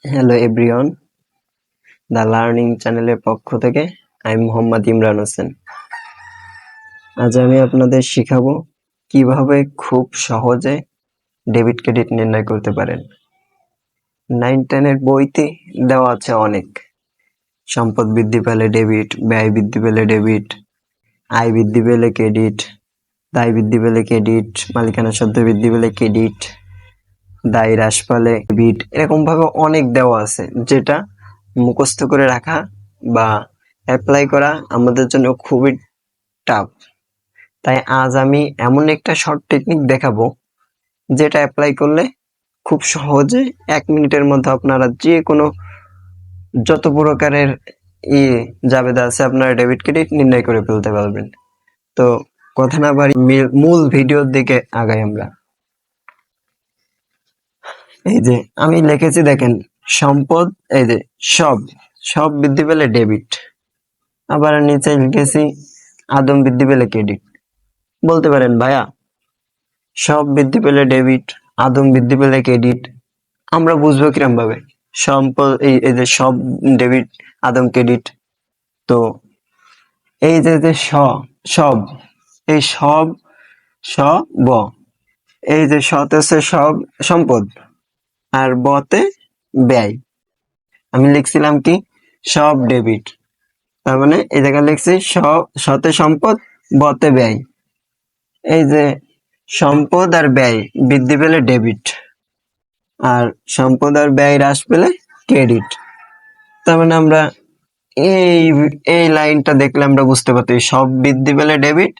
Hello everyone, the learning চ্যানেলের পক্ষ থেকে আমি মোহাম্মদ ইমরান হোসেন। আজ আমি আপনাদের শিখাবো কিভাবে খুব সহজে ডেবিট ক্রেডিট নির্ণয় করতে পারেন। 9-10 বইতে দেওয়া আছে অনেক। সম্পদ বৃদ্ধি পেলে ডেবিট, ব্যয় বৃদ্ধি পেলে ডেবিট, আয় বৃদ্ধি পেলে ক্রেডিট, দায় বৃদ্ধি পেলে ক্রেডিট, মালিকানা সত্ত্ব বৃদ্ধি পেলে ক্রেডিট, দায় হ্রাস পেলে ডেবিট, এরকম ভাবে অনেক দেওয়া আছে, যেটা মুখস্থ করে রাখা বা অ্যাপ্লাই করা আমাদের জন্য খুবই টাফ। তাই আজ আমি এমন একটা শর্ট টেকনিক দেখাবো, যেটা অ্যাপ্লাই করলে খুব সহজে 1 মিনিটের মধ্যে আপনারা যে কোনো যত প্রকারের জাবেদা আছে আপনারা ডেবিট ক্রেডিট নির্ণয় করে ফেলতে পারবেন। তো কথা না বাড়ি মূল ভিডিওর দিকে আগাই আমরা। এই যে আমি লিখেছি দেখেন, সম্পদ, এই যে সব বৃদ্ধি পেলে ডেবিট, আবার নিচে লিখেছি আদম বৃদ্ধি পেলে ক্রেডিট। বলতে পারেন ভাইয়া, সব বৃদ্ধি পেলে ডেবিট, আদম বৃদ্ধি পেলে ক্রেডিট, আমরা বুঝবো কিরম ভাবে সম্পদ এই যে সব ডেবিট আদম ক্রেডিট? তো এই যে সব এই সব ব, এই যে সতে হচ্ছে সব সম্পদ আর বতে ব্যয়। আমি লিখছিলাম কি সব ডেবিট, তার মানে এই জায়গায় লিখছি সতে সম্পদ বতে ব্যয়। এই যে সম্পদ আর ব্যয় বৃদ্ধি পেলে ডেবিট, আর সম্পদ আর ব্যয় হ্রাস পেলে ক্রেডিট। তার মানে আমরা এই লাইনটা দেখলে আমরা বুঝতে পারছি সব বৃদ্ধি পেলে ডেবিট,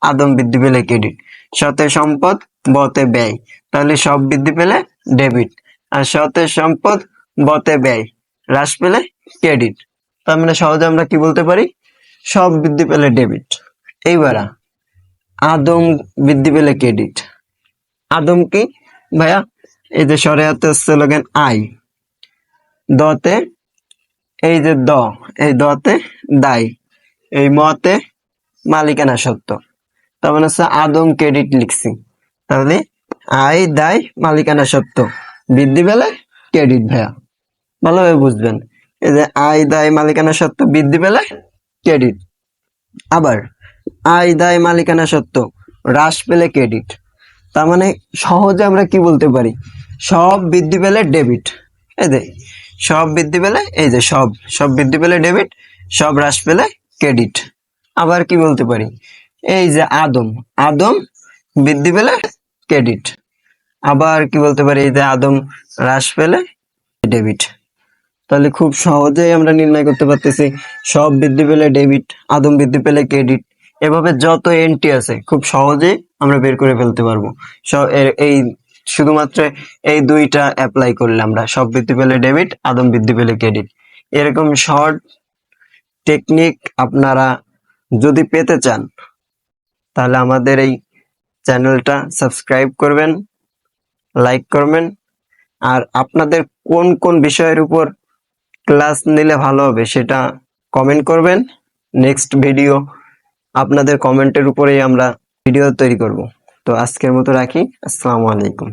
আদম বৃদ্ধি পেলে ক্রেডিট, সতে সম্পদ বতে ব্যয়, তাহলে সব বৃদ্ধি পেলে ডেবিট, আর সতে সম্পদ বতে ব্যয় হ্রাস পেলে ক্রেডিট। তার মানে সহজে আমরা কি বলতে পারি, সব বৃদ্ধি পেলে ডেবিট। এইবার আদম বৃদ্ধি পেলে ক্রেডিট। আদম কি ভাইয়া? এই যে সরে হাতে হচ্ছে লগেন আয়, দতে এই যে এই দতে দায়, এই মতে মালিকানা সত্ত্ব। তার মানে হচ্ছে আদম ক্রেডিট লিখছি, তাহলে আয় দায় মালিকানা সত্ত্ব বৃদ্ধি পেলে ক্রেডিট। ভাইয়া ভালোভাবে বুঝবেন, এই যে আয় দায় মালিকানা সত্ত্ব বৃদ্ধি পেলে ক্রেডিট, আবার আয় দায় মালিকানা সত্ত্ব হ্রাস পেলে ক্রেডিট। তার মানে সহজে আমরা কি বলতে পারি, সব বৃদ্ধি পেলে ডেবিট, এই যে সব বৃদ্ধি পেলে, এই যে সব বৃদ্ধি পেলে ডেবিট, সব হ্রাস পেলে ক্রেডিট। আবার কি বলতে পারি, এই যে আদম বৃদ্ধি পেলে ক্রেডিট। আবার কি বলতে পারি, এই যে আদম হ্রাস পেলে ডেবিট। তাহলে খুব সহজেই আমরা নির্ণয় করতে পারতেছি সব বৃদ্ধি পেলে ডেবিট, আদম বৃদ্ধি পেলে ক্রেডিট। এভাবে যত এন্ট্রি আছে খুব সহজেই আমরা বের করে ফেলতে পারবো। এই শুধুমাত্র এই দুইটা অ্যাপ্লাই করলে আমরা সব বৃদ্ধি পেলে ডেবিট, আদম বৃদ্ধি পেলে ক্রেডিট। এরকম শর্ট টেকনিক আপনারা যদি পেতে চান, তাহলে আমাদের এই চ্যানেলটা সাবস্ক্রাইব করবেন, লাইক করবেন, আর আপনাদের কোন কোন বিষয়ের উপর ক্লাস নিলে ভালো হবে সেটা কমেন্ট করবেন। নেক্সট ভিডিও আপনাদের কমেন্টের উপরেই আমরা ভিডিও তৈরি করব। তো আজকের মতো রাখি, আসসালামু আলাইকুম।